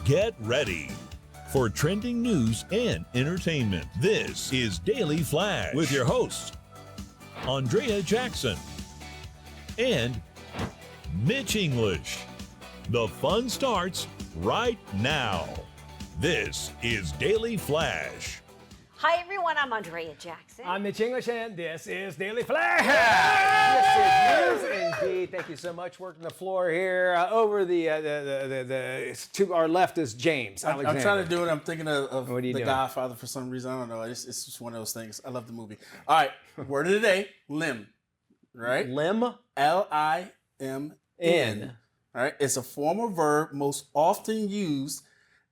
Get ready for trending news and entertainment. This is Daily Flash with your host, Andrea Jackson and Mitch English. The fun starts right now. This is Daily Flash. Hi everyone, I'm Andrea Jackson. I'm Mitch English, and this is Daily Flash. Yes, it is indeed. Thank you so much. Working the floor here. Over to our left is James Alexander. I'm trying to do it. I'm thinking of What are you The doing? Godfather for some reason. I don't know. It's just one of those things. I love the movie. All right. Word of the day: limb. Right? Limb. Limn. All right. It's a formal verb most often used,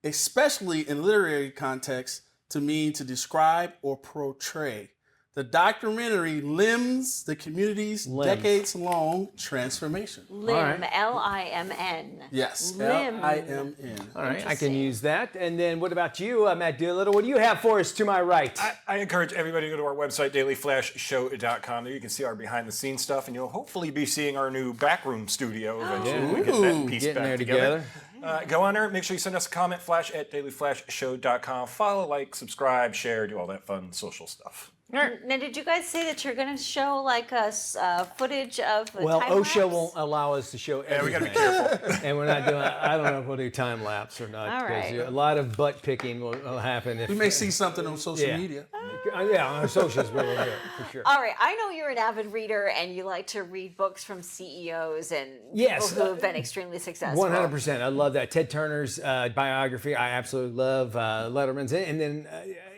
especially in literary contexts, to mean to describe or portray. The documentary limbs the community's decades-long transformation. Limb, All right. L-I-M-N. Yes, Limb. L-I-M-N. All right, I can use that. And then what about you, Matt Doolittle? What do you have for us to my right? I encourage everybody to go to our website, dailyflashshow.com. There you can see our behind-the-scenes stuff, and you'll hopefully be seeing our new backroom studio eventually. when we get that piece Getting back there together. together. Go on there. Make sure you send us a comment, flash@dailyflashshow.com. Follow, like, subscribe, share, do all that fun social stuff. Now, did you guys say that you're going to show like us footage of the Well, time OSHA lapse? won't allow us to show everything. We got to be careful. And we're not doing, I don't know if we'll do time lapse or not. All right. Because a lot of butt picking will happen. If, We may see something on social media. Yeah, on our socials we'll do it, for sure. All right, I know you're an avid reader and you like to read books from CEOs and Yes, people who have been extremely successful. 100%. I love that. Ted Turner's biography, I absolutely love. Letterman's. And then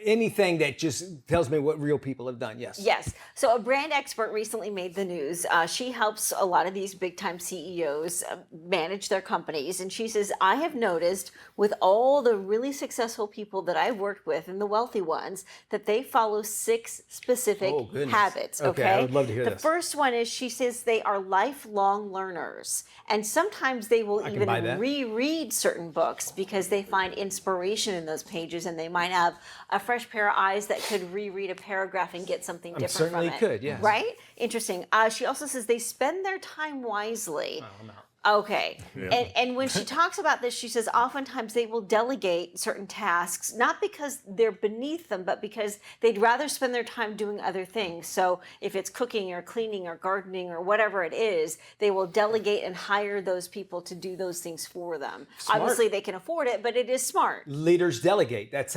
anything that just tells me what real people have done, yes. Yes. So a brand expert recently made the news. She helps a lot of these big time CEOs manage their companies. And she says, I have noticed with all the really successful people that I've worked with and the wealthy ones that they follow 6 specific habits. Okay, I would love to hear the this. first one is she says they are lifelong learners. And sometimes they will can buy even that. reread certain books because they find inspiration in those pages and they might have a fresh pair of eyes that could reread a paragraph and get something different certainly from it. could, yes. Right? Interesting. She also says they spend their time wisely. Okay. And when she talks about this, she says oftentimes they will delegate certain tasks, not because they're beneath them, but because they'd rather spend their time doing other things. So if it's cooking or cleaning or gardening or whatever it is, they will delegate and hire those people to do those things for them. Obviously they can afford it, but it is smart. Leaders delegate. That's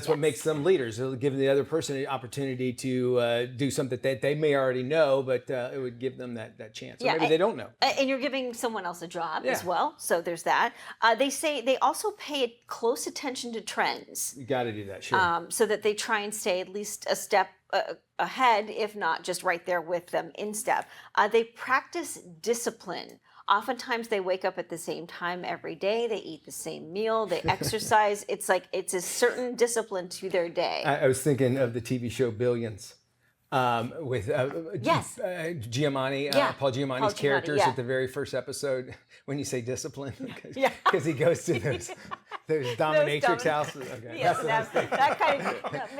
what makes them leaders. It'll give the other person an opportunity to do something that they may already know, but it would give them that chance. Or maybe they don't know. And you're giving someone else a job as Yeah. well. So there's that. They say they also pay close attention to trends. You got to do that, sure. So that they try and stay at least a step ahead, if not just right there with them in step. They practice discipline. Oftentimes they wake up at the same time every day. They eat the same meal. They exercise. It's like it's a certain discipline to their day. I was thinking of the TV show Billions. With Yes. Giamatti, Yeah. Paul Giamatti's Paul Giamatti, characters yeah. at the very first episode, when you say discipline, Yeah. because he goes to those dominatrix houses. Okay. Yes, That's what I was that kind of. That's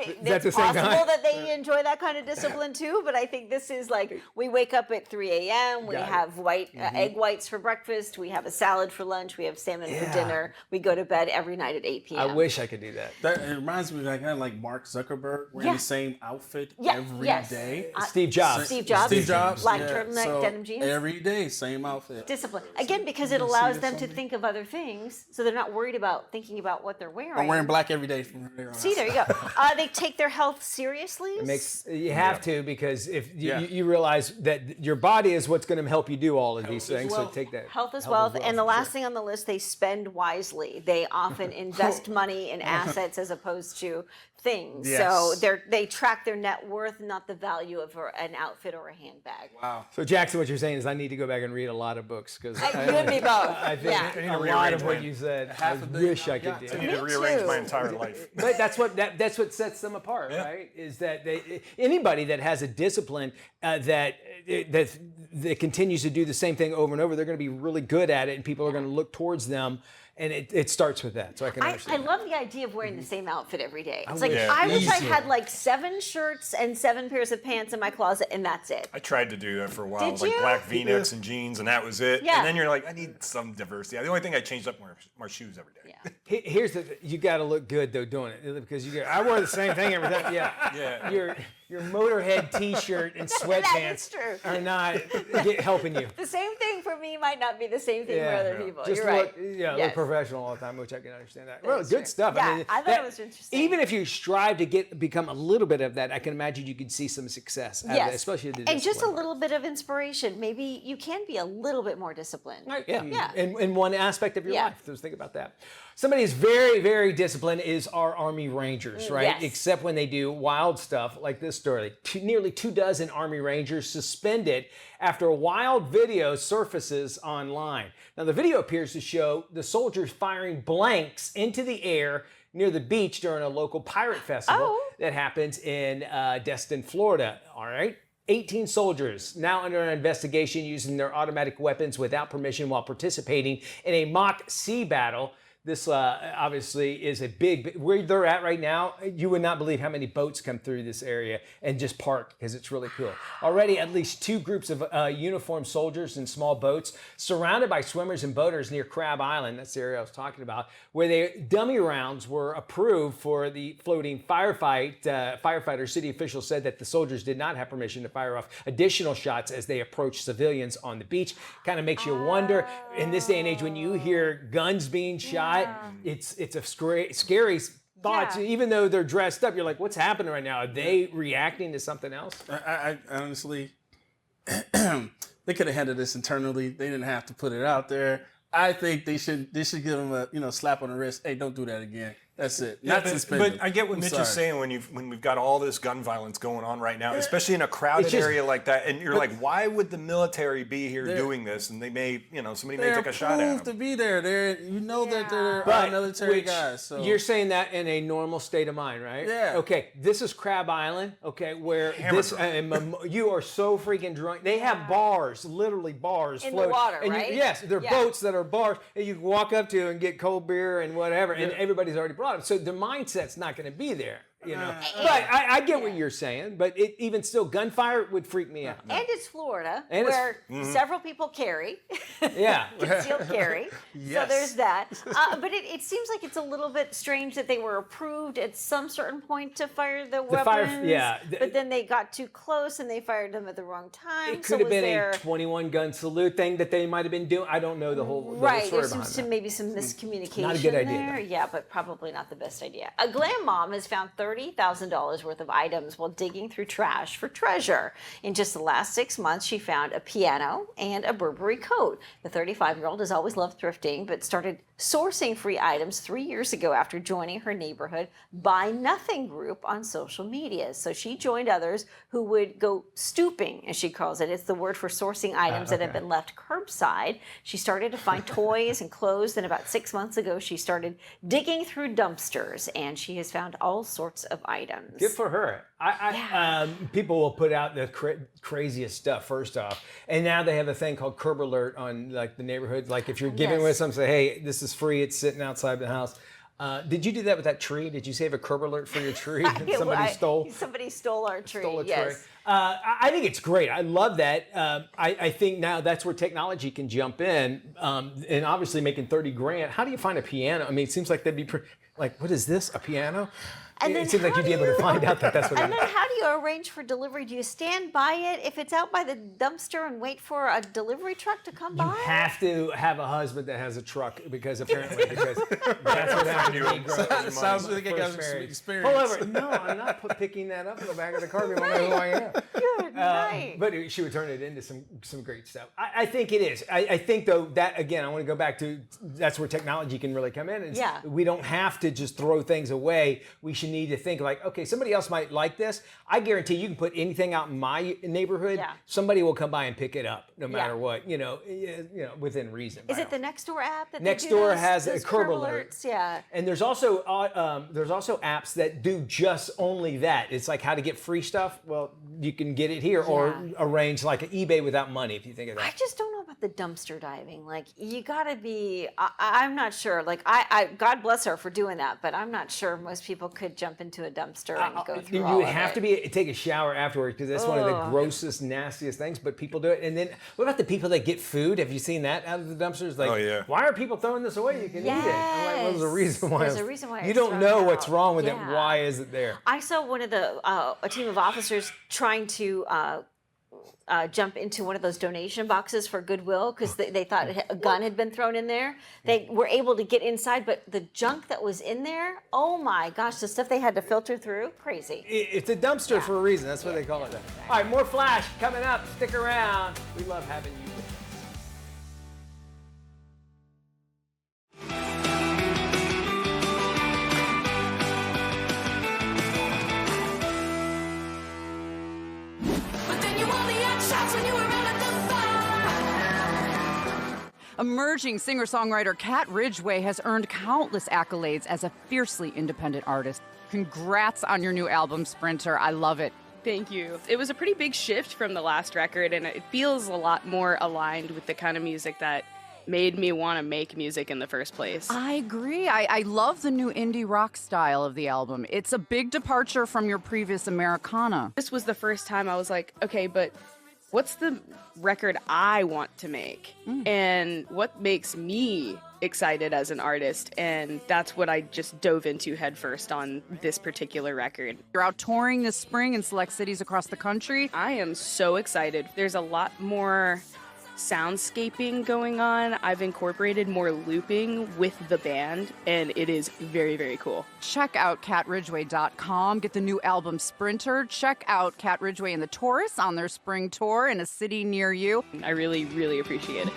the It's same possible time? that they enjoy that kind of discipline too, but I think this is like we wake up at 3 a.m. We Got it. have egg whites for breakfast. We have a salad for lunch. We have salmon for Yeah. dinner. We go to bed every night at 8 p.m. I wish I could do that. It reminds me of kind of like Mark Zuckerberg wearing Yeah. the same outfit Yeah, every yes. day. Steve Jobs. Steve Jobs. Steve Jobs. Black yeah. turtleneck, So denim jeans. Every day, same outfit. Discipline again because it allows them to think of other things, so they're not worried about thinking about what they're wearing. I'm wearing black every day from here on See, out. there you go. They take their health seriously. You have to, because if you realize that your body is what's going to help you do all of these things, so take that. Health is wealth. And the last thing on the list, they spend wisely. They often invest money in assets as opposed to things. Yes. So they track their net worth, not the value of an outfit or a handbag. Wow. So Jackson, what you're saying is I need to go back and read a lot of books, because You and me both. I think Yeah. a lot of what you said, I wish I could do. I need to rearrange too. my entire life. But that's what sets them apart, right? Is that anybody that has a discipline that continues to do the same thing over and over, they're going to be really good at it, and people are going to look towards them. And it starts with that, so I can I understand. love the idea of wearing the same outfit every day. It's like wish- I wish I Easier. had like 7 shirts and 7 pairs of pants in my closet, and that's it. I tried to do that for a while, Did like you? black V-necks and jeans, and that was it. Yeah. And then you're like, I need some diversity. The only thing I changed up more shoes every day. Yeah. Here's you got to look good though doing it, because I wear the same thing every time. Yeah. Your Motorhead T-shirt and sweatpants are not helping you. The same thing for me might not be the same thing for other people. Just You're look, right. look professional all the time, which I can understand that. Well, good stuff. Yeah, I mean, I thought it was interesting. Even if you strive to become a little bit of that, I can imagine you could see some success out of that, especially the and just a discipline. little bit of inspiration. Maybe you can be a little bit more disciplined. Right, Yeah. In one aspect of your Yeah. life. So think about that. Somebody who's very, very disciplined is our Army Rangers, right? Yes. Except when they do wild stuff like this story. Nearly 24 Army Rangers suspended after a wild video surfaces online. Now, the video appears to show the soldiers firing blanks into the air near the beach during a local pirate festival that happens in Destin, Florida. All right. 18 soldiers now under an investigation using their automatic weapons without permission while participating in a mock sea battle. This obviously is a big, where they're at right now, you would not believe how many boats come through this area and just park, because it's really cool. Already at least 2 groups of uniformed soldiers in small boats surrounded by swimmers and boaters near Crab Island, that's the area I was talking about, where dummy rounds were approved for the floating firefight. Firefighters, city officials said that the soldiers did not have permission to fire off additional shots as they approached civilians on the beach. Kind of makes you wonder, in this day and age, when you hear guns being shot, it's a scary thought. Yeah. Even though they're dressed up, you're like, what's happening right now? Are they reacting to something else? I honestly, they could have handled this internally. They didn't have to put it out there. I think they should give them a slap on the wrist. Hey, don't do that again. That's it. Not suspended. But I get what Mitch is saying when we've got all this gun violence going on right now, especially in a crowded area like that, and you're like, why would the military be here doing this? And they may, somebody may take a shot at them. They're approved to be there. That they're military guys. So you're saying that in a normal state of mind, right? Yeah. Okay, this is Crab Island. Okay, where you are so freaking drunk. They have bars, literally bars, in floating. the water, and right? Yes, they're boats that are bars, and you can walk up to and get cold beer and whatever, and everybody's already brought them. So the mindset's not going to be there. But I get what you're saying, but even still, gunfire would freak me out. And it's Florida, And where several people carry. Yeah. Concealed carry. Yes. So there's that. But it seems like it's a little bit strange that they were approved at some certain point to fire the weapons. But then they got too close and they fired them at the wrong time. It could have been a 21 gun salute thing that they might have been doing. I don't know the whole story There's behind that. maybe some miscommunication Not a good idea, there. though. Yeah, but probably not the best idea. A glam mom has found $30,000 worth of items while digging through trash for treasure. In just the last 6 months, she found a piano and a Burberry coat. The 35-year-old has always loved thrifting, but started sourcing free items 3 years ago after joining her neighborhood Buy Nothing group on social media. So she joined others who would go stooping, as she calls it. It's the word for sourcing items that have been left curbside. She started to find toys and clothes. Then about 6 months ago, she started digging through dumpsters, and she has found all sorts of items. Good for her. People will put out the craziest stuff first off, and now they have a thing called curb alert on like the neighborhoods. Like if you're giving with something, say, "Hey, this is free. It's sitting outside the house." Did you do that with that tree? Did you save a curb alert for your tree that somebody stole? Somebody stole our tree. Stole a yes. tree. I think it's great. I love that. I think now that's where technology can jump in, and obviously making 30 grand. How do you find a piano? I mean, it seems like that'd be like, what is this? A piano? And it seems like you'd be able to find out that that's what it And is. then how do you arrange for delivery? Do you stand by it if it's out by the dumpster and wait for a delivery truck to come by? You have to have a husband that has a truck because that's what happened to me. Sounds like I got some experience. Pull over. No, I'm not picking that up in the back of the car. You won't know who I am. Good night. But she would turn it into some great stuff. I think it is. I think, though, that, again, I want to go back to that's where technology can really come in. We don't have to just throw things away. We should need to think like, okay, somebody else might like this. I guarantee you can put anything out in my neighborhood. Somebody will come by and pick it up no matter what, within reason. Is it the Nextdoor app? Nextdoor has a curb alert. Yeah. And there's also apps that do just only that. It's like how to get free stuff. Well, you can get it here or arrange like an eBay without money if you think of that. I just don't know about about the dumpster diving? Like, you gotta be, I'm not sure. Like, I God bless her for doing that, but I'm not sure most people could jump into a dumpster and go through all You of have it. to take a shower afterwards because that's one of the grossest, nastiest things. But people do it. And then what about the people that get food? Have you seen that out of the dumpsters? Like, Oh, yeah. why are people throwing this away? You can eat it. I'm like, well, there's a reason why. There's a reason why you it's don't thrown know what's out. wrong with it. Yeah. Why is it there? I saw one of the a team of officers trying to jump into one of those donation boxes for Goodwill because they thought a gun had been thrown in there. They were able to get inside, but the junk that was in there, oh my gosh, the stuff they had to filter through, crazy. It's a dumpster for a reason. That's what they call it. All right, more Flash coming up. Stick around. We love having you with us. Emerging singer-songwriter Kat Ridgway has earned countless accolades as a fiercely independent artist. Congrats on your new album, Sprinter. I love it. Thank you. It was a pretty big shift from the last record, and it feels a lot more aligned with the kind of music that made me want to make music in the first place. I agree. I love the new indie rock style of the album. It's a big departure from your previous Americana. This was the first time I was like, okay, but what's the record I want to make? And what makes me excited as an artist? And that's what I just dove into headfirst on this particular record. You're out touring this spring in select cities across the country. I am so excited. There's a lot more soundscaping going on. I've incorporated more looping with the band, and it is very, very cool. Check out catridgway.com. Get the new album Sprinter. Check out Kat Ridgway and the Taurus on their spring tour in a city near you. I really, really appreciate it.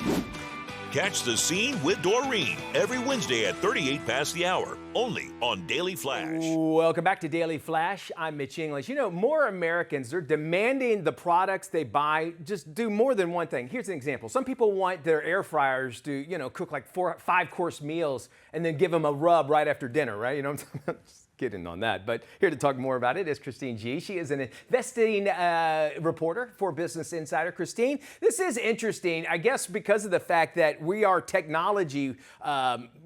Catch The Scene with Doreen every Wednesday at 38 past the hour, only on Daily Flash. Welcome back to Daily Flash. I'm Mitch English. You know, more Americans are demanding the products they buy just do more than one thing. Here's an example. Some people want their air fryers to, cook like 5-course meals and then give them a rub right after dinner, right? You know what I'm talking about? Kidding on that. But here to talk more about it is Christine G. She is an investing reporter for Business Insider. Christine, this is interesting, I guess, because of the fact that we are technology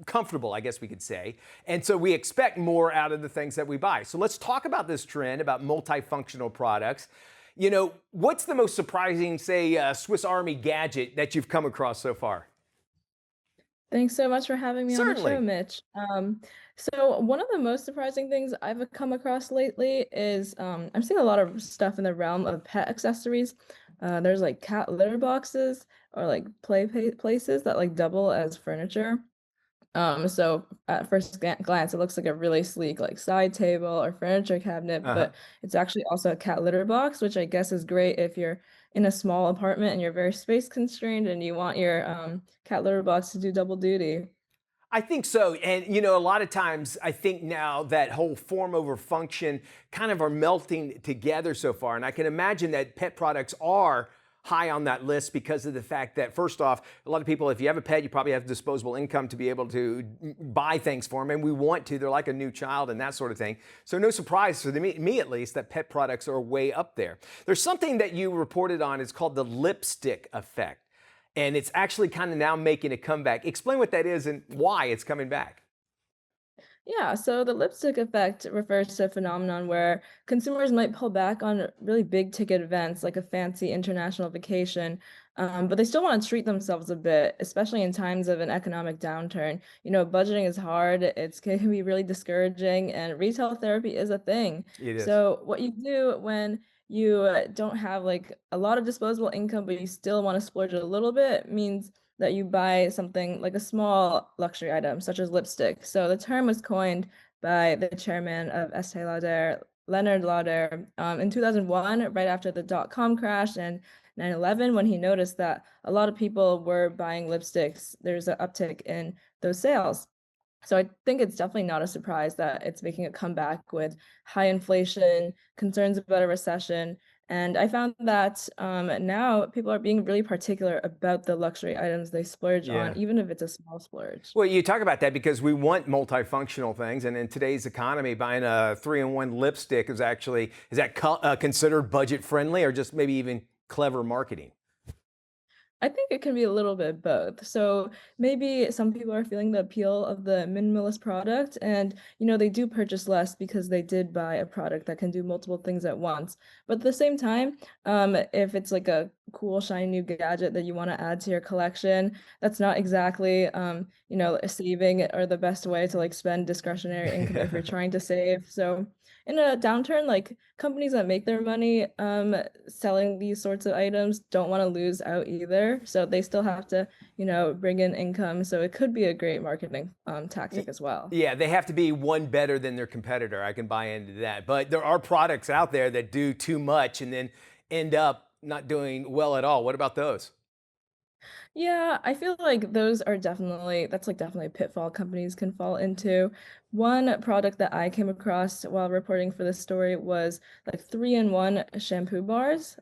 comfortable, I guess we could say. And so we expect more out of the things that we buy. So let's talk about this trend about multifunctional products. You know, what's the most surprising, say, Swiss Army gadget that you've come across so far? Thanks so much for having me Certainly. on the show, Mitch. So one of the most surprising things I've come across lately is I'm seeing a lot of stuff in the realm of pet accessories. There's like cat litter boxes or like places that like double as furniture. So at first glance, it looks like a really sleek like side table or furniture cabinet, but it's actually also a cat litter box, which I guess is great if you're in a small apartment and you're very space constrained and you want your cat litter box to do double duty. I think so. And, a lot of times I think now that whole form over function kind of are melting together so far. And I can imagine that pet products are high on that list because of the fact that, first off, a lot of people, if you have a pet, you probably have disposable income to be able to buy things for them. And we want to. They're like a new child and that sort of thing. So no surprise for me at least, that pet products are way up there. There's something that you reported on. It's called the lipstick effect. And it's actually kind of now making a comeback. Explain what that is and why it's coming back. Yeah, so the lipstick effect refers to a phenomenon where consumers might pull back on really big ticket events like a fancy international vacation, but they still want to treat themselves a bit, especially in times of an economic downturn. Budgeting is hard, it can be really discouraging, and retail therapy is a thing. It is. So what you do when you don't have like a lot of disposable income, but you still want to splurge a little bit means that you buy something like a small luxury item, such as lipstick. So the term was coined by the chairman of Estee Lauder, Leonard Lauder, in 2001, right after the dot-com crash and 9/11, when he noticed that a lot of people were buying lipsticks. There's an uptick in those sales. So I think it's definitely not a surprise that it's making a comeback with high inflation, concerns about a recession. And I found that now people are being really particular about the luxury items they splurge on, even if it's a small splurge. Well, you talk about that because we want multifunctional things. And in today's economy, buying a 3-in-1 lipstick is that considered budget friendly or just maybe even clever marketing? I think it can be a little bit both. So maybe some people are feeling the appeal of the minimalist product and, they do purchase less because they did buy a product that can do multiple things at once. But at the same time, if it's like a cool, shiny new gadget that you want to add to your collection, that's not exactly, a saving or the best way to like spend discretionary income if you're trying to save. So in a downturn, like companies that make their money selling these sorts of items don't want to lose out either. So they still have to, bring in income. So it could be a great marketing tactic as well. Yeah, they have to be one better than their competitor. I can buy into that. But there are products out there that do too much and then end up not doing well at all. What about those? Yeah, I feel like that's like definitely a pitfall companies can fall into. One product that I came across while reporting for this story was like 3-in-1 shampoo bars.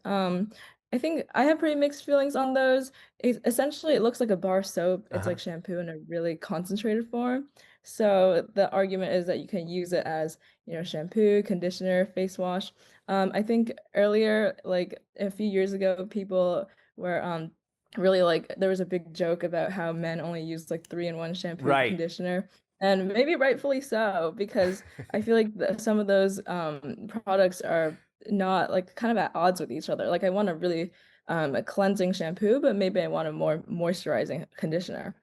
I think I have pretty mixed feelings on those. Essentially, it looks like a bar soap. It's like shampoo in a really concentrated form. So the argument is that you can use it as, shampoo, conditioner, face wash. I think earlier, like a few years ago, people were really like there was a big joke about how men only use like 3-in-1 shampoo Right. conditioner, and maybe rightfully so, because I feel like some of those products are not like kind of at odds with each other. Like I want a really a cleansing shampoo, but maybe I want a more moisturizing conditioner.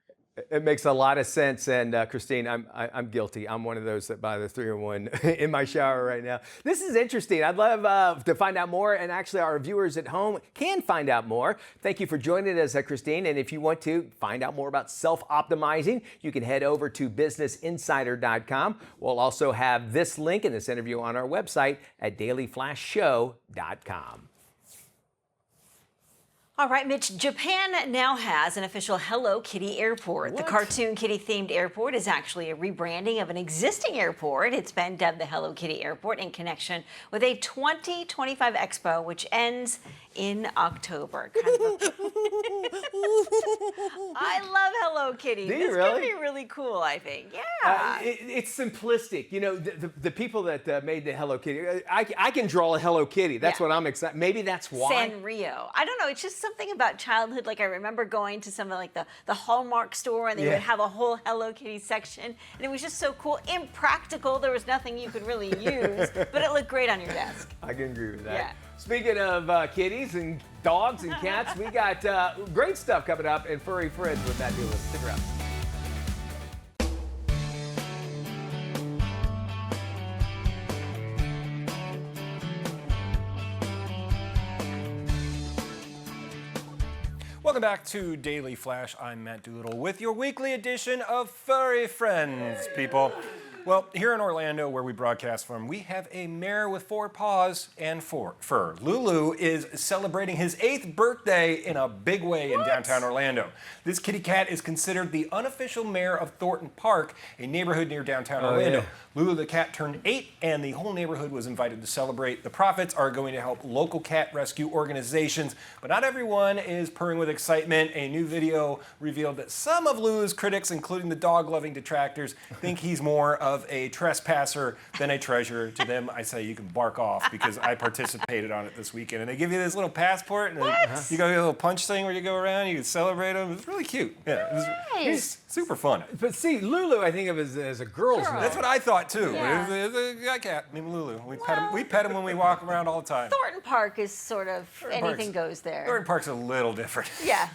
It makes a lot of sense, and Christine, I'm guilty. I'm one of those that buy the 3-in-1 in my shower right now. This is interesting. I'd love to find out more, and actually our viewers at home can find out more. Thank you for joining us, Christine, and if you want to find out more about self-optimizing, you can head over to businessinsider.com. We'll also have this link in this interview on our website at dailyflashshow.com. All right, Mitch, Japan now has an official Hello Kitty airport. The cartoon kitty-themed airport is actually a rebranding of an existing airport. It's been dubbed the Hello Kitty Airport in connection with a 2025 expo, which ends in October. I love Hello Kitty. Do you This really? could be really cool, I think. Yeah. It's simplistic. The people that made the Hello Kitty, I can draw a Hello Kitty. That's what I'm excited. Maybe that's why. Sanrio. I don't know. It's just something about childhood. Like I remember going to some of like the Hallmark store, and they would have a whole Hello Kitty section, and it was just so cool. Impractical. There was nothing you could really use, but it looked great on your desk. I can agree with that. Yeah. Speaking of kitties and dogs and cats, we got great stuff coming up and furry friends with that Doolittle. Stick around. Welcome back to Daily Flash. I'm Matt Doolittle with your weekly edition of Furry Friends, people. Well, here in Orlando, where we broadcast from, we have a mare with 4 paws and 4 fur. Lulu is celebrating his 8th birthday in a big way in downtown Orlando. This kitty cat is considered the unofficial mayor of Thornton Park, a neighborhood near downtown Orlando. Yeah. Lulu the cat turned 8, and the whole neighborhood was invited to celebrate. The profits are going to help local cat rescue organizations, but not everyone is purring with excitement. A new video revealed that some of Lulu's critics, including the dog-loving detractors, think he's more of a trespasser than a treasure. To them, I say you can bark off because I participated on it this weekend. And they give you this little passport, and you go get a little punch thing where you go around, you can celebrate them. It's really cute. Yeah, it's super fun. But see, Lulu, I think of as a girl's name. That's what I thought too. Yeah. It's a cat named Lulu. We pet him when we walk around all the time. Thornton Park is sort of anything Park's- goes there. Thornton Park's a little different. Yeah.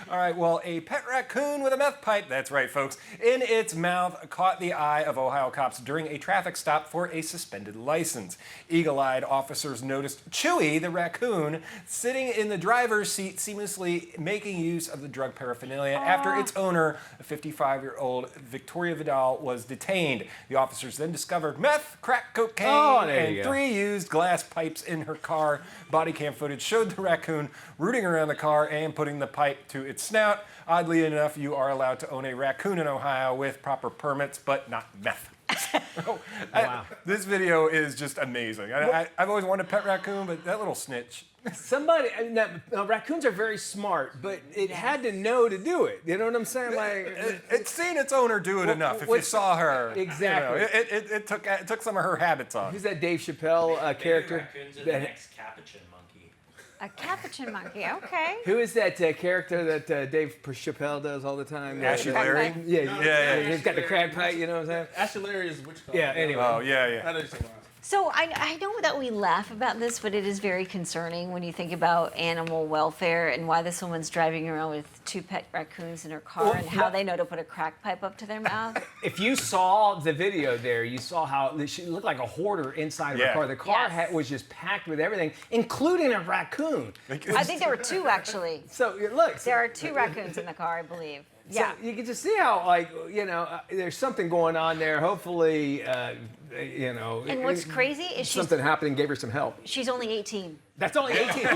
All right, well, a pet raccoon with a meth pipe, that's right, folks, in its mouth caught the eye of Ohio cops during a traffic stop for a suspended license. Eagle-eyed officers noticed Chewy, the raccoon, sitting in the driver's seat, seamlessly making use of the drug paraphernalia after its owner, a 55-year-old Victoria Vidal, was detained. The officers then discovered meth, crack cocaine, and 3 used glass pipes in her car. Body cam footage showed the raccoon rooting around the car and putting the pipe to its snout. Oddly enough, you are allowed to own a raccoon in Ohio with proper permits, but not meth. Wow. This video is just amazing. I've always wanted a pet raccoon, but that little snitch. Raccoons are very smart, but it had to know to do it. You know what I'm saying? Like, It's seen its owner do it enough. If you saw her, Exactly. it took some of her habits on. who's that Dave Chappelle character? Raccoons are the next capuchin monkey. A capuchin monkey. Okay. Who is that character that Dave Chappelle does all the time? Ashley Larry? Yeah. He's got the crack pipe, you know what I'm saying? Ashley Larry is which color? Yeah, anyway. Oh, yeah. That is surprising. So I know that we laugh about this, but it is very concerning when you think about animal welfare and why this woman's driving around with 2 pet raccoons in her car and how they know to put a crack pipe up to their mouth. If you saw the video there, you saw how she looked like a hoarder inside of her car. The car was just packed with everything, including a raccoon. I think there were 2 actually. So look, There are 2 raccoons in the car, I believe. So you can just see how, there's something going on there. Hopefully, And what's crazy is something happened and gave her some help. she's only 18. That's only 18.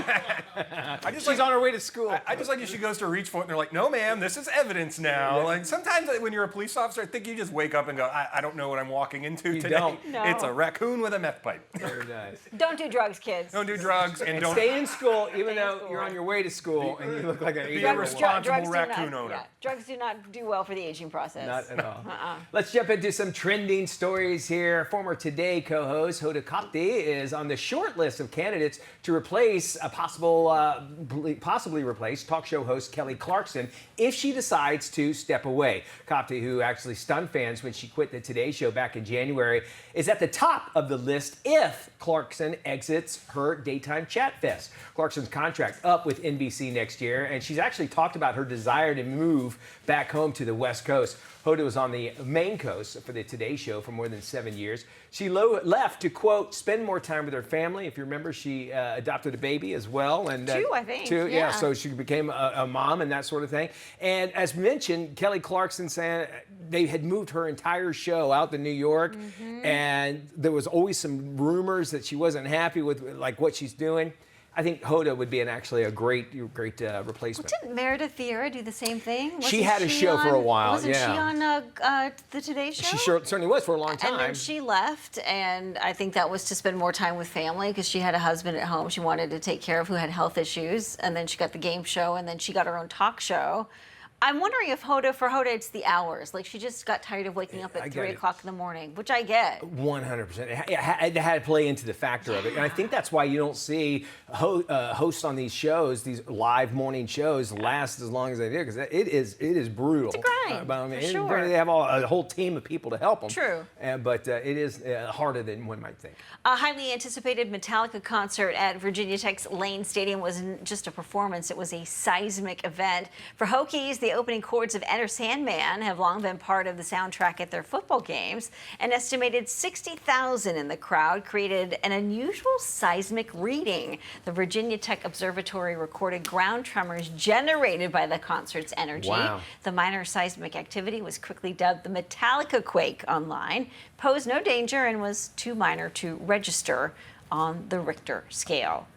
She's on her way to school. I just like if she goes to reach for it and they're like, no, ma'am, this is evidence now. Yeah. Like sometimes when you're a police officer, I think you just wake up and go, I don't know what I'm walking into today. don't. No. It's a raccoon with a meth pipe. Very nice. Don't do drugs, kids. Don't do drugs and don't Stay in school, even though school. you're on your way to school and you look like an be a 8-year-old. responsible raccoon owner. Drugs do not do well for the aging process. Not at all. Let's jump into some trending stories here. Former Today co-host Hoda Kotb is on the short list of candidates to replace a possibly replace talk show host Kelly Clarkson if she decides to step away. Kotb, who actually stunned fans when she quit the Today Show back in January, is at the top of the list if Clarkson exits her daytime chat fest. Clarkson's contract up with NBC next year, and she's actually talked about her desire to move back home to the West Coast. Hoda was on the Maine coast for the Today Show for more than 7 years. She left to, quote, spend more time with her family. If you remember, she adopted a baby as well. And 2, I think. 2, yeah. So she became a mom and that sort of thing. And as mentioned, Kelly Clarkson said they had moved her entire show out to New York. And there was always some rumors that she wasn't happy with like what she's doing. I think Hoda would be actually a great replacement. Well, didn't Meredith Vieira do the same thing? She had a show for a while, Wasn't she yeah. on the Today Show? She certainly was for a long time. And then she left, and I think that was to spend more time with family because she had a husband at home she wanted to take care of who had health issues. And then she got the game show, and then she got her own talk show. I'm wondering if for Hoda, it's the hours. Like, she just got tired of waking up at 3 o'clock in the morning, which I get. 100%. It had to play into the factor of it. And I think that's why you don't see hosts on these shows, these live morning shows, last as long as they do, because it is brutal. It's a grind, for sure. They have a whole team of people to help them. True. But it is harder than one might think. A highly anticipated Metallica concert at Virginia Tech's Lane Stadium wasn't just a performance, it was a seismic event. For Hokies, the opening chords of Enter Sandman have long been part of the soundtrack at their football games. An estimated 60,000 in the crowd created an unusual seismic reading. The Virginia Tech Observatory recorded ground tremors generated by the concert's energy. Wow. The minor seismic activity was quickly dubbed the Metallica quake online, posed no danger, and was too minor to register on the Richter scale.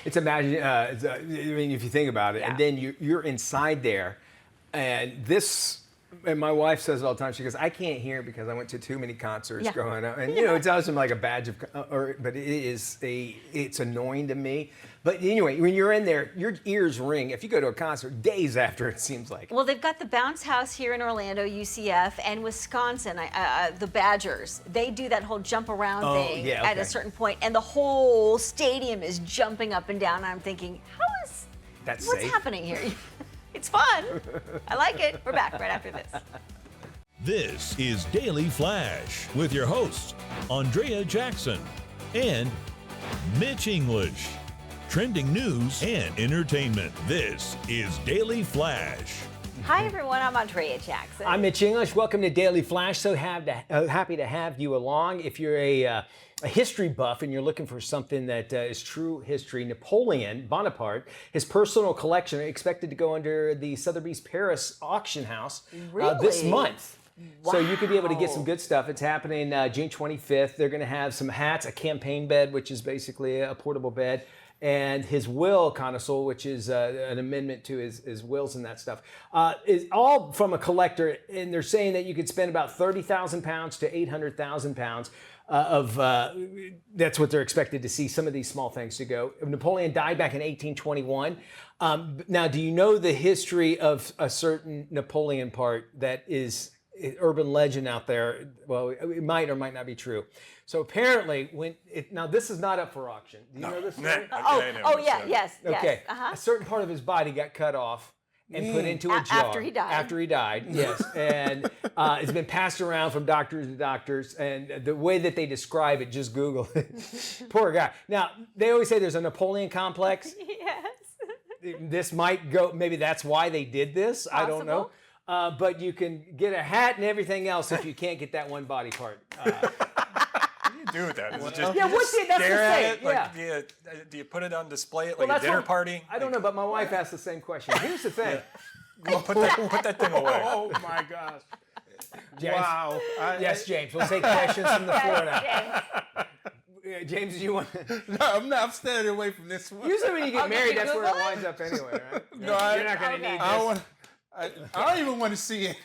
It's I mean, if you think about it, Yeah. and then you're inside there, and my wife says it all the time. She goes, "I can't hear because I went to too many concerts growing up," and it's always like a badge of, but it's annoying to me. But anyway, when you're in there, your ears ring. If you go to a concert days after, it seems like. Well, they've got the Bounce House here in Orlando, UCF, and Wisconsin, the Badgers. They do that whole jump around thing at a certain point, and the whole stadium is jumping up and down. And I'm thinking, what's safe? happening here? It's fun. I like it. We're back right after this. This is Daily Flash with your hosts, Andrea Jackson and Mitch English. Trending news and entertainment. This is Daily Flash. Hi, everyone. I'm Andrea Jackson. I'm Mitch English. Welcome to Daily Flash. So happy to have you along. If you're a history buff and you're looking for something that is true history, Napoleon Bonaparte, his personal collection expected to go under the Sotheby's Paris auction house this month. Wow. So you could be able to get some good stuff. It's happening June 25th. They're going to have some hats, a campaign bed, which is basically a portable bed, and his will console, which is an amendment to his wills and that stuff, is all from a collector. And they're saying that you could spend about 30,000 pounds to 800,000 pounds that's what they're expected to see, some of these small things to go. Napoleon died back in 1821. Now, do you know the history of a certain Napoleon part that is urban legend out there. Well, it might or might not be true. So apparently, now this is not up for auction. Do you know this story? Yes. Okay. Uh-huh. A certain part of his body got cut off and put into a jar. After he died, yes. And it's been passed around from doctors to doctors. And the way that they describe it, just Google it. Poor guy. Now, they always say there's a Napoleon complex. Yes. This might go, maybe that's why they did this. Possible. I don't know. But you can get a hat and everything else if you can't get that one body part. What do you do with that? Is it just, that's the stare at thing. it? Like, do you put it on display at like Well, a dinner party? I don't know, but my wife asked the same question. Here's the thing. Well, put that thing away. Oh my gosh. James, Wow. Yes, James. We'll take questions from the floor now. James, do you want? No, I'm standing away from this one. Usually when you get married, that's where it Google it? winds up anyway, right? No, You're not going to need I this. don't want. I don't even want to see it.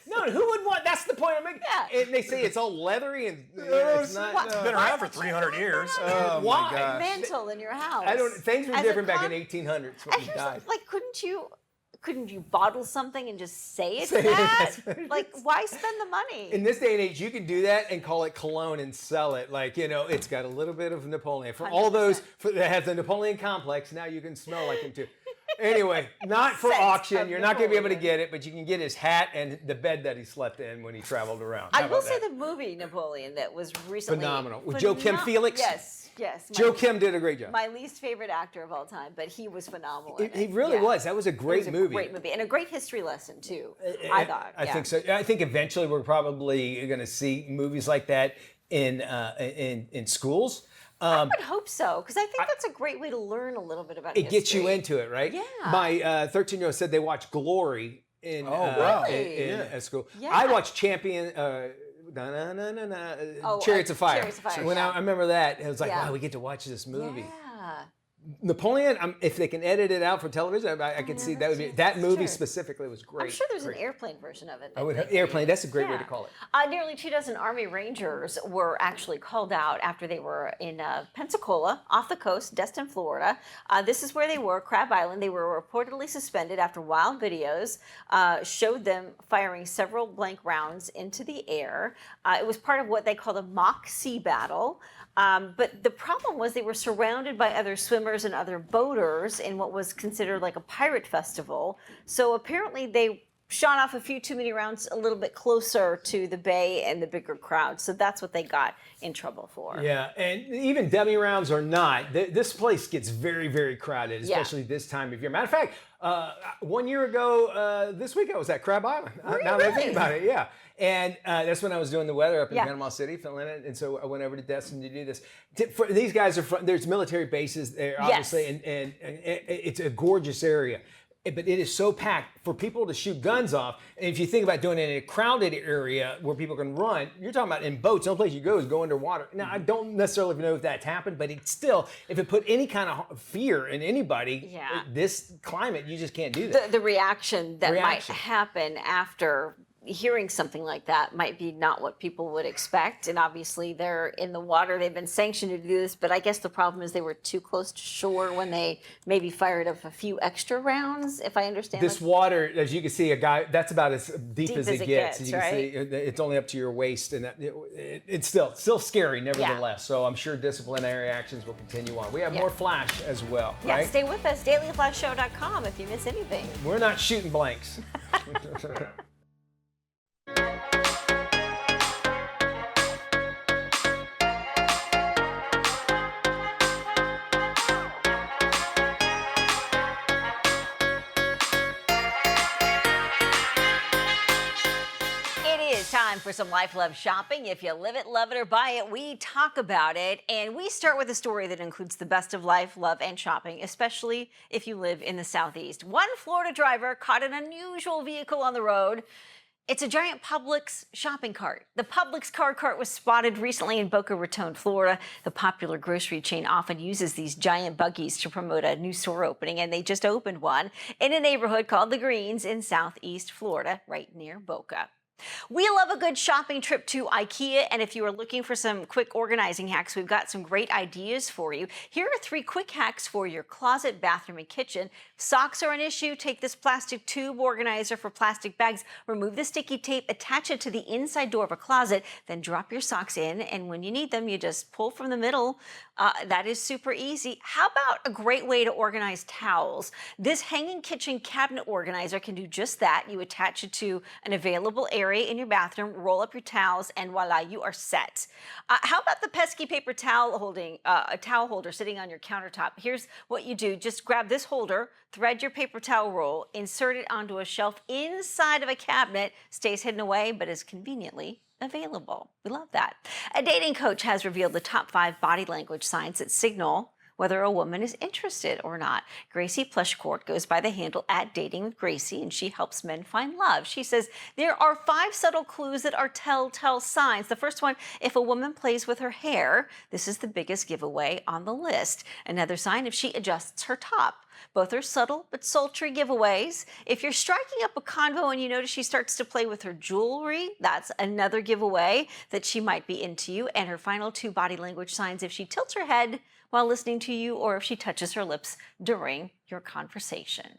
No, who would want? That's the point I'm making. Yeah. And they say it's all leathery and it's not. It's been around for 300 years. Oh Why? my gosh. Mantle in your house. I don't. Things were As a different back in con- 1800s And when he here's died. like, couldn't you bottle something and just say it's Say it, that? that's what it Like, why spend the money? In this day and age, you can do that and call it cologne and sell it. Like, it's got a little bit of Napoleon. For all those that have the Napoleon complex, now you can smell like him too. Anyway, not for Scent auction. of You're not going to be able to Napoleon. get it, but you can get his hat and the bed that he slept in when he traveled around. How I will about say that? the movie Napoleon that was recently Phenomenal. With Joe Kim Felix? Yes. Joe Kim did a great job. My least favorite actor of all time, but he was phenomenal. in He it. really Yeah. was. That was a great It was movie. a great movie and a great history lesson too. I thought. I think so. I think eventually we're probably going to see movies like that in schools. I would hope so, because I think that's a great way to learn a little bit about It gets you history. into it, right? Yeah. My 13-year-old said they watched Glory in wow. at school. Yeah. I watched Champion. Chariots of Fire. Chariots of Fire, So when yeah. I remember that, it was like, Yeah. wow, we get to watch this movie. Yeah. Napoleon, if they can edit it out for television, I could see that would be that movie true. specifically was great. I'm sure there's Great. an airplane version of it. I would airplane. That's a great way to call it. Nearly 24 Army Rangers were actually called out after they were in Pensacola, off the coast, Destin, Florida. This is where they were, Crab Island. They were reportedly suspended after wild videos showed them firing several blank rounds into the air. It was part of what they called a mock sea battle. But the problem was they were surrounded by other swimmers and other boaters in what was considered like a pirate festival. So apparently they shot off a few too many rounds a little bit closer to the bay and the bigger crowd. So that's what they got in trouble for. Yeah, and even dummy rounds or not, this place gets very, very crowded, especially this time of year. Matter of fact, 1 year ago, this week I was at Crab Island. Now that I think about it, yeah. And that's when I was doing the weather up in Panama City, filming it. And so I went over to Destin to do this. These guys are from, there's military bases there, obviously, and it's a gorgeous area. But it is so packed for people to shoot guns off. And if you think about doing it in a crowded area where people can run, you're talking about in boats. The only place you go is go underwater. Now, I don't necessarily know if that's happened, but it's still, if it put any kind of fear in anybody, this climate, you just can't do that. The reaction that might happen after hearing something like that might be not what people would expect. And obviously they're in the water. They've been sanctioned to do this, but I guess the problem is they were too close to shore when they maybe fired up a few extra rounds, if I understand. This water, as you can see, that's about as deep as it gets. You can right? see it's only up to your waist, and it's still scary nevertheless. So I'm sure disciplinary actions will continue on. We have more Flash as well, right? Stay with us, dailyflashshow.com if you miss anything. We're not shooting blanks. Time for some Life Love shopping. If you live it, love it, or buy it, we talk about it. And we start with a story that includes the best of life, love, and shopping, especially if you live in the Southeast. One Florida driver caught an unusual vehicle on the road. It's a giant Publix shopping cart. The Publix car cart was spotted recently in Boca Raton, Florida. The popular grocery chain often uses these giant buggies to promote a new store opening, and they just opened one in a neighborhood called The Greens in Southeast Florida, right near Boca. We love a good shopping trip to IKEA, and if you are looking for some quick organizing hacks, we've got some great ideas for you. Here are 3 quick hacks for your closet, bathroom, and kitchen. Socks are an issue. Take this plastic tube organizer for plastic bags. Remove the sticky tape, attach it to the inside door of a closet, then drop your socks in, and when you need them, you just pull from the middle. That is super easy. How about a great way to organize towels? This hanging kitchen cabinet organizer can do just that. You attach it to an available area in your bathroom, roll up your towels, and voila, you are set. How about the pesky paper towel holder sitting on your countertop? Here's what you do. Just grab this holder, thread your paper towel roll, insert it onto a shelf inside of a cabinet, stays hidden away, but is conveniently available. We love that. A dating coach has revealed the top 5 body language signs that signal whether a woman is interested or not. Gracie Plushcourt goes by the handle @Dating with Gracie, and she helps men find love. She says there are 5 subtle clues that are telltale signs. The first one, if a woman plays with her hair, this is the biggest giveaway on the list. Another sign, if she adjusts her top. Both are subtle but sultry giveaways. If you're striking up a convo and you notice she starts to play with her jewelry, that's another giveaway that she might be into you. And her final 2 body language signs, if she tilts her head while listening to you or if she touches her lips during your conversation.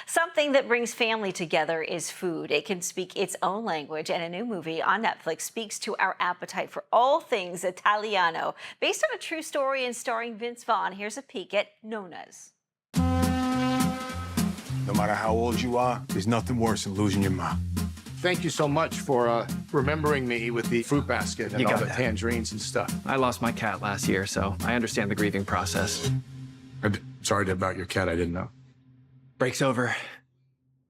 Something that brings family together is food. It can speak its own language, and a new movie on Netflix speaks to our appetite for all things Italiano. Based on a true story and starring Vince Vaughn, here's a peek at Nona's. No matter how old you are, there's nothing worse than losing your mom. Thank you so much for remembering me with the fruit basket and all the tangerines and stuff. I lost my cat last year, so I understand the grieving process. I'm sorry about your cat, I didn't know. Break's over.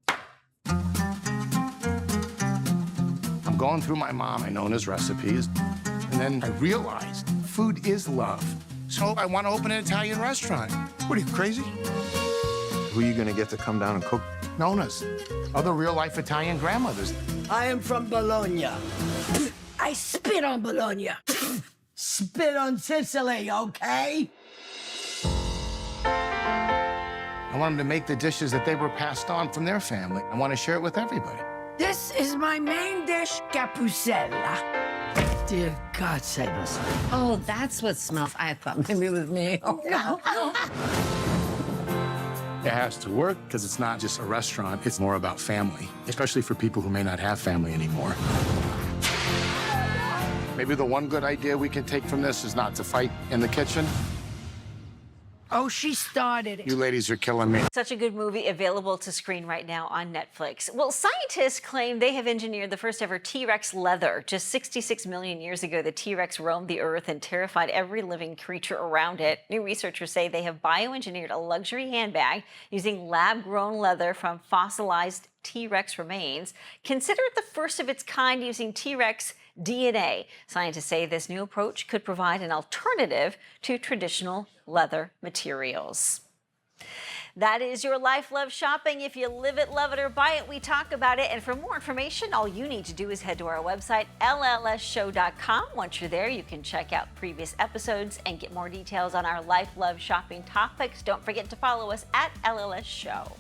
I'm going through my mom and Nona's recipes, and then I realized food is love. So I want to open an Italian restaurant. What are you, crazy? Who are you going to get to come down and cook? Nona's. Other real-life Italian grandmothers. I am from Bologna. I spit on Bologna. Spit on Sicily, okay? I want them to make the dishes that they were passed on from their family. I want to share it with everybody. This is my main dish, capusella. Dear God save us. Oh, that's what smells. I thought maybe it was me. Oh, no. It has to work because it's not just a restaurant. It's more about family, especially for people who may not have family anymore. Maybe the one good idea we can take from this is not to fight in the kitchen. Oh, she started it. You ladies are killing me. Such a good movie, available to screen right now on Netflix. Well, scientists claim they have engineered the first ever T-Rex leather. Just 66 million years ago, the T-Rex roamed the earth and terrified every living creature around it. New researchers say they have bioengineered a luxury handbag using lab-grown leather from fossilized T-Rex remains. Consider it the first of its kind using T-Rex DNA. Scientists say this new approach could provide an alternative to traditional leather materials. That is your Life Love Shopping. If you live it, love it, or buy it, we talk about it. And for more information, all you need to do is head to our website, llsshow.com. Once you're there, you can check out previous episodes and get more details on our Life Love Shopping topics. Don't forget to follow us at LLS Show.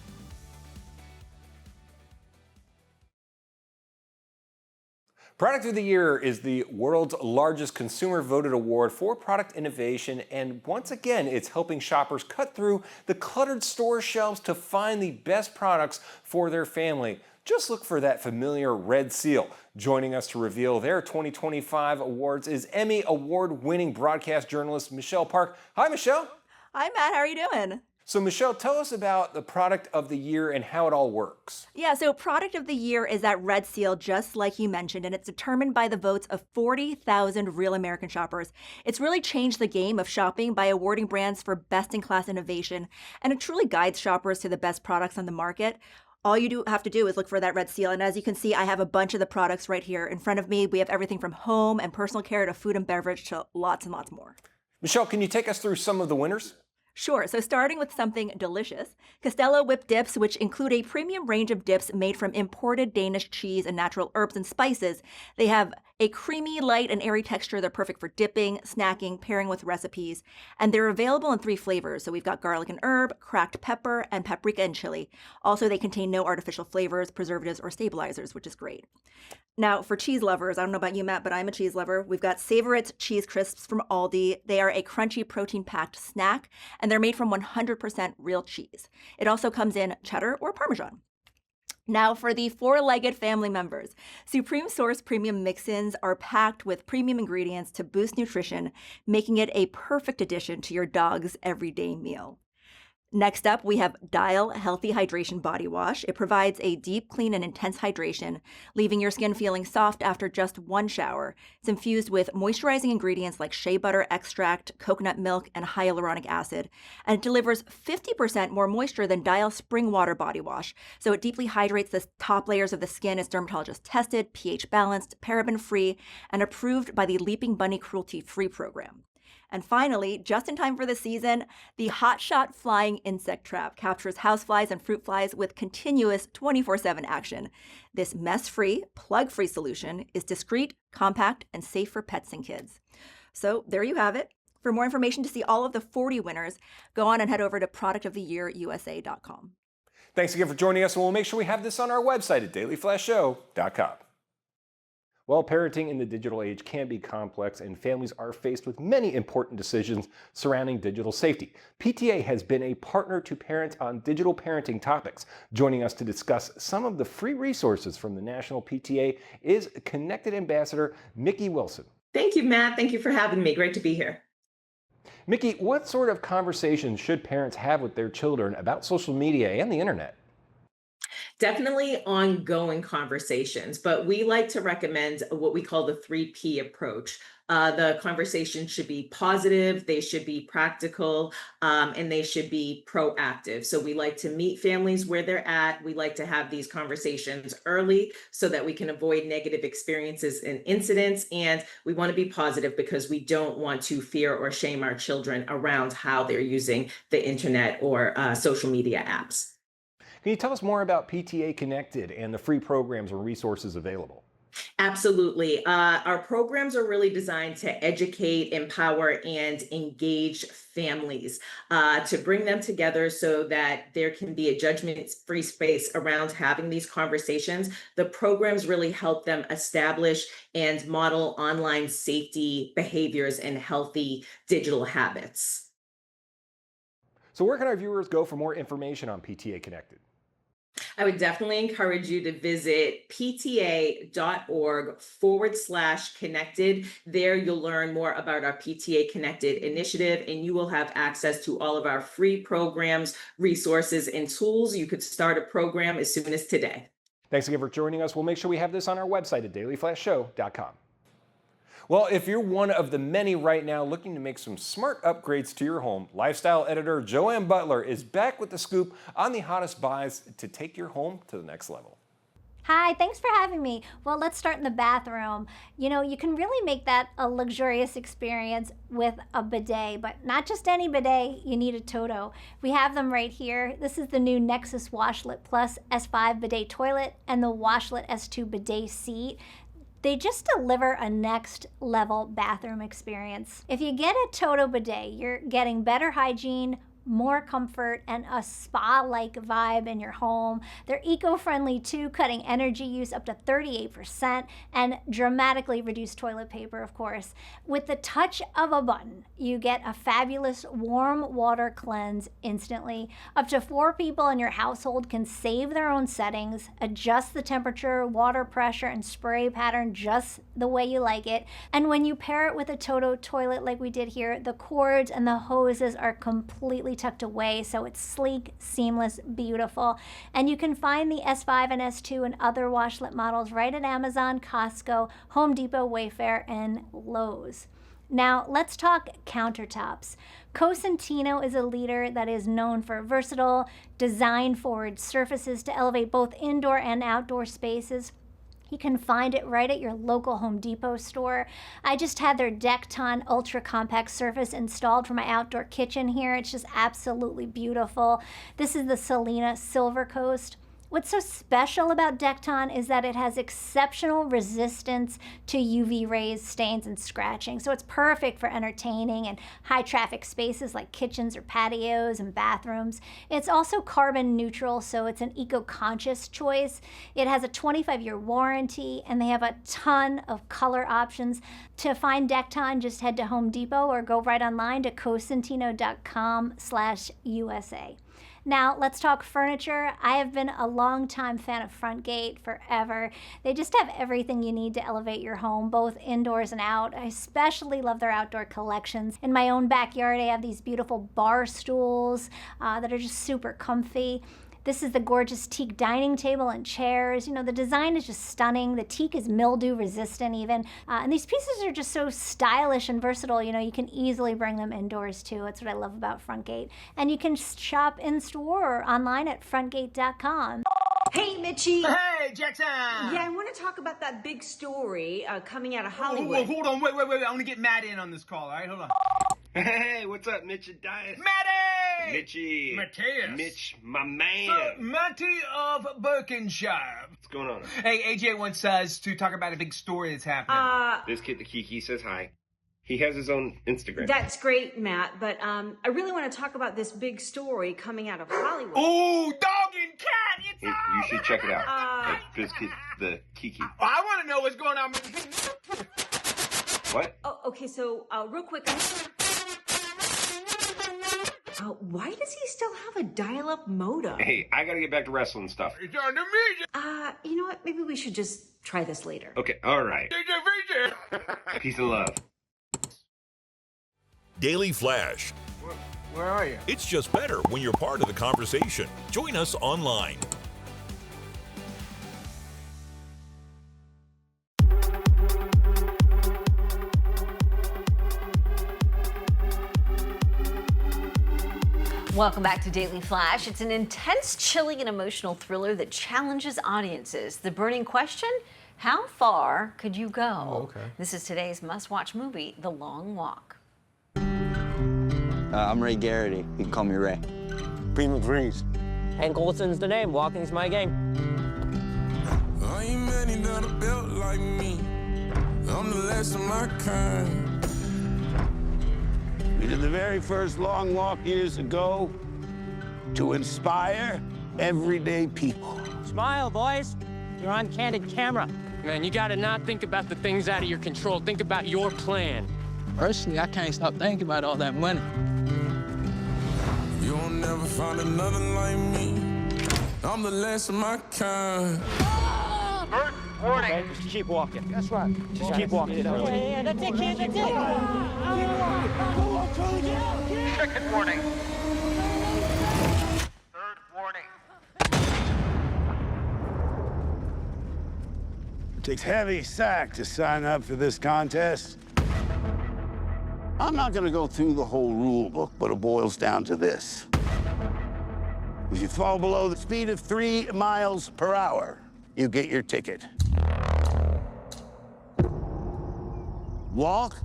Product of the Year is the world's largest consumer-voted award for product innovation, and once again, it's helping shoppers cut through the cluttered store shelves to find the best products for their family. Just look for that familiar red seal. Joining us to reveal their 2025 awards is Emmy Award-winning broadcast journalist Michelle Park. Hi, Michelle. Hi, Matt. How are you doing? So Michelle, tell us about the product of the year and how it all works. Yeah, so product of the year is that red seal, just like you mentioned, and it's determined by the votes of 40,000 real American shoppers. It's really changed the game of shopping by awarding brands for best-in-class innovation, and it truly guides shoppers to the best products on the market. All you have to do is look for that red seal, and as you can see, I have a bunch of the products right here in front of me. We have everything from home and personal care to food and beverage to lots and lots more. Michelle, can you take us through some of the winners? Sure. So starting with something delicious, Castello whipped dips, which include a premium range of dips made from imported Danish cheese and natural herbs and spices. They have a creamy, light, and airy texture. They're perfect for dipping, snacking, pairing with recipes. And they're available in 3 flavors. So we've got garlic and herb, cracked pepper, and paprika and chili. Also, they contain no artificial flavors, preservatives, or stabilizers, which is great. Now, for cheese lovers, I don't know about you, Matt, but I'm a cheese lover. We've got Savorit cheese crisps from Aldi. They are a crunchy, protein-packed snack, and they're made from 100% real cheese. It also comes in cheddar or Parmesan. Now, for the 4-legged family members, Supreme Source Premium Mix-Ins are packed with premium ingredients to boost nutrition, making it a perfect addition to your dog's everyday meal. Next up, we have Dial Healthy Hydration Body Wash. It provides a deep, clean, and intense hydration, leaving your skin feeling soft after just 1 shower. It's infused with moisturizing ingredients like shea butter extract, coconut milk, and hyaluronic acid, and it delivers 50% more moisture than Dial Spring Water Body Wash. So it deeply hydrates the top layers of the skin. It's dermatologist tested, pH balanced, paraben free, and approved by the Leaping Bunny Cruelty Free program. And finally, just in time for the season, the Hot Shot Flying Insect Trap captures houseflies and fruit flies with continuous 24/7 action. This mess-free, plug-free solution is discreet, compact, and safe for pets and kids. So there you have it. For more information to see all of the 40 winners, go on and head over to productoftheyearusa.com. Thanks again for joining us, and we'll make sure we have this on our website at dailyflashshow.com. Well, parenting in the digital age can be complex, and families are faced with many important decisions surrounding digital safety. PTA has been a partner to parents on digital parenting topics. Joining us to discuss some of the free resources from the National PTA is Connected Ambassador Mickey Wilson. Thank you, Matt. Thank you for having me. Great to be here. Mickey, what sort of conversations should parents have with their children about social media and the internet? Definitely ongoing conversations, but we like to recommend what we call the 3P approach. The conversation should be positive, they should be practical, and they should be proactive. So we like to meet families where they're at. We like to have these conversations early so that we can avoid negative experiences and incidents. And we want to be positive because we don't want to fear or shame our children around how they're using the internet or social media apps. Can you tell us more about PTA Connected and the free programs or resources available? Absolutely. Our programs are really designed to educate, empower, and engage families to bring them together so that there can be a judgment-free space around having these conversations. The programs really help them establish and model online safety behaviors and healthy digital habits. So where can our viewers go for more information on PTA Connected? I would definitely encourage you to visit pta.org/connected. There you'll learn more about our PTA Connected initiative, and you will have access to all of our free programs, resources, and tools. You could start a program as soon as today. Thanks again for joining us. We'll make sure we have this on our website at dailyflashshow.com. Well, if you're one of the many right now looking to make some smart upgrades to your home, lifestyle editor Joanne Butler is back with the scoop on the hottest buys to take your home to the next level. Hi, thanks for having me. Well, let's start in the bathroom. You know, you can really make that a luxurious experience with a bidet, but not just any bidet, you need a Toto. We have them right here. This is the new Nexus Washlet Plus S5 bidet toilet and the Washlet S2 bidet seat. They just deliver a next level bathroom experience. If you get a Toto bidet, you're getting better hygiene, more comfort, and a spa-like vibe in your home. They're eco-friendly too, cutting energy use up to 38% and dramatically reduce toilet paper, of course. With the touch of a button, you get a fabulous warm water cleanse instantly. Up to 4 people in your household can save their own settings, adjust the temperature, water pressure, and spray pattern just the way you like it. And when you pair it with a Toto toilet like we did here, the cords and the hoses are completely tucked away, so it's sleek, seamless, beautiful. And you can find the S5 and S2 and other washlet models right at Amazon, Costco, Home Depot, Wayfair, and Lowe's. Now let's talk countertops. Cosentino is a leader that is known for versatile, design-forward surfaces to elevate both indoor and outdoor spaces. You can find it right at your local Home Depot store. I just had their Deckton Ultra Compact Surface installed for my outdoor kitchen here. It's just absolutely beautiful. This is the Selena Silver Coast. What's so special about Deckton is that it has exceptional resistance to UV rays, stains, and scratching. So it's perfect for entertaining and high traffic spaces like kitchens or patios and bathrooms. It's also carbon neutral, so it's an eco-conscious choice. It has a 25-year warranty, and they have a ton of color options. To find Deckton, just head to Home Depot or go right online to cosentino.com/USA. Now, let's talk furniture. I have been a longtime fan of Frontgate forever. They just have everything you need to elevate your home, both indoors and out. I especially love their outdoor collections. In my own backyard, I have these beautiful bar stools that are just super comfy. This is the gorgeous teak dining table and chairs. You know, the design is just stunning. The teak is mildew resistant even. And these pieces are just so stylish and versatile. You know, you can easily bring them indoors too. That's what I love about Frontgate. And you can shop in store or online at frontgate.com. Hey, Mitchie. Hey, Jackson. Yeah, I want to talk about that big story coming out of Hollywood. Hold on. Wait. I want to get Matt in on this call, all right? Hold on. Hey, what's up, Mitch and Dias? Matty! Mitchie. Mateus. Mitch, my man. So, Matty of Berkshire. What's going on? Hey, AJ wants us to talk about a big story that's happening. This kid, the Kiki, says hi. He has his own Instagram. That's great, Matt, but I really want to talk about this big story coming out of Hollywood. Ooh, dog and cat! It's You should check it out. This kid, the Kiki. I want to know what's going on. What? Oh, okay, so real quick. Why does he still have a dial-up modem? Hey, I gotta get back to wrestling stuff. It's on the music. You know what? Maybe we should just try this later. Okay, all right. Peace and love. Daily Flash. Where are you? It's just better when you're part of the conversation. Join us online. Welcome back to Daily Flash. It's an intense, chilling, and emotional thriller that challenges audiences. The burning question, how far could you go? Oh, okay. This is today's must-watch movie, The Long Walk. I'm Ray Garrity. You can call me Ray. Prima Breeze. Hank Olson's the name. Walking's my game. I ain't many that are built like me. I'm the last of my kind. We did the very first long walk years ago to inspire everyday people. Smile, boys. You're on candid camera. Man, you gotta not think about the things out of your control. Think about your plan. Personally, I can't stop thinking about all that money. You'll never find another like me. I'm the last of my kind. Bert, warning. Okay, just keep walking. That's right. Just keep walking. Yeah, that's it, kid. That's it. Second warning. Third warning. It takes heavy sack to sign up for this contest. I'm not going to go through the whole rule book, but it boils down to this. If you fall below the speed of 3 miles per hour, you get your ticket. Walk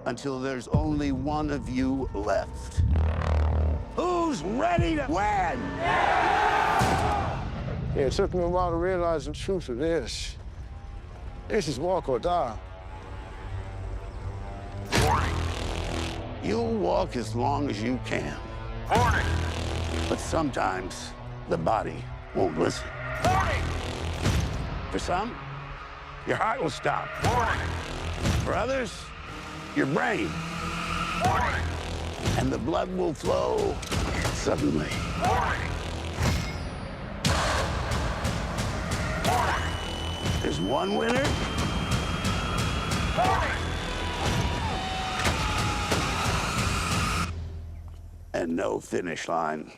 until there's only one of you left. Who's ready to win? Yeah, it took me a while to realize the truth of this. This is walk or die. You'll walk as long as you can. Warning. But sometimes the body won't listen. Warning. For some, your heart will stop. Warning. For others, your brain. Warning. And the blood will flow suddenly. Warning. Warning. There's one winner. Warning. And no finish line.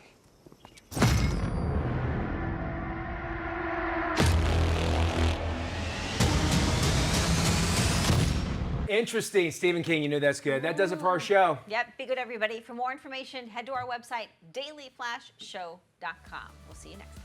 Interesting. Stephen King, you know that's good. That does it for our show. Yep, be good, everybody. For more information, head to our website, dailyflashshow.com. We'll see you next time.